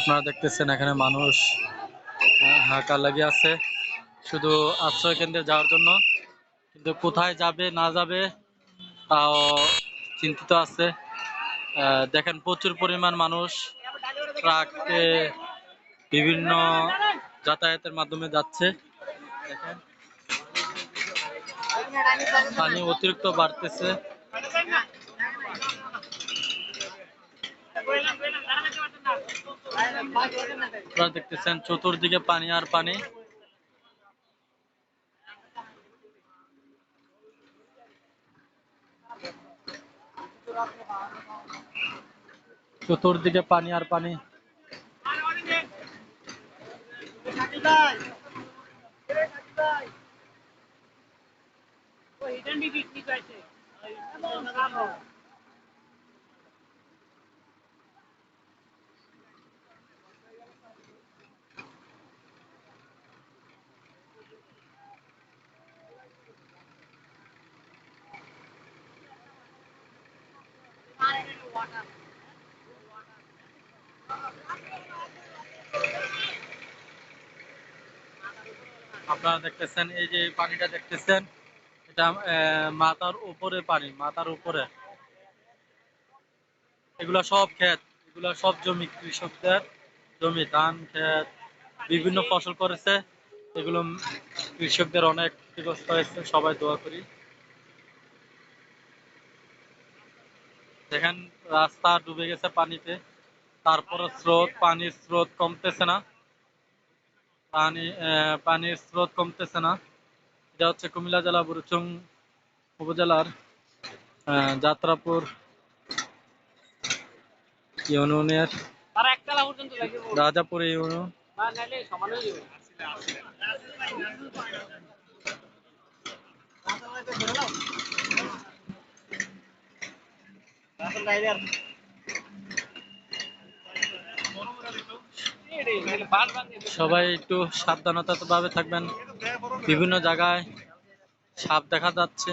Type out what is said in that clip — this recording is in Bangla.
আপনারা দেখতেছেন এখানে মানুষ হাহাকার লাগিয়ে আছে শুধু আশ্রয় কেন্দ্রে যাওয়ার জন্য, কিন্তু কোথায় যাবে না যাবে তাও চিন্তিত আছে। দেখেন প্রচুর পরিমাণ মানুষ ট্রাকে বিভিন্ন যাতায়াতের মাধ্যমে যাচ্ছে। দেখেন পানি অতিরিক্ত বাড়তেছে। আপনারা দেখতেছেন চতুর্দিকে পানি আর পানি। চতুর্দিকে পানি আর পানি। আপনারা দেখতেছেন এই যে পানিটা দেখতেছেন, এটা মাথার উপরে পানি, মাথার উপরে। এগুলা সব ক্ষেত, এগুলা সব জমি, কৃষকদের জমি, ধান ক্ষেত, বিভিন্ন ফসল করেছে। এগুলো কৃষকদের অনেক ক্ষতিগ্রস্ত হয়েছে, সবাই দোয়া করি। দেখেন রাস্তা ডুবে গেছে পানিতে, তারপরে পানির স্রোত কমতেছে না। পানির স্রোত কমতেছে না। এটা হচ্ছে কুমিল্লা জেলা বুড়িচং উপজেলার যাত্রাপুর ইউনিয়নের রাজাপুর ইউনিয়ন। সবাই একটু সাবধানতা ভাবে থাকবেন। বিভিন্ন জায়গায় সাপ দেখা যাচ্ছে।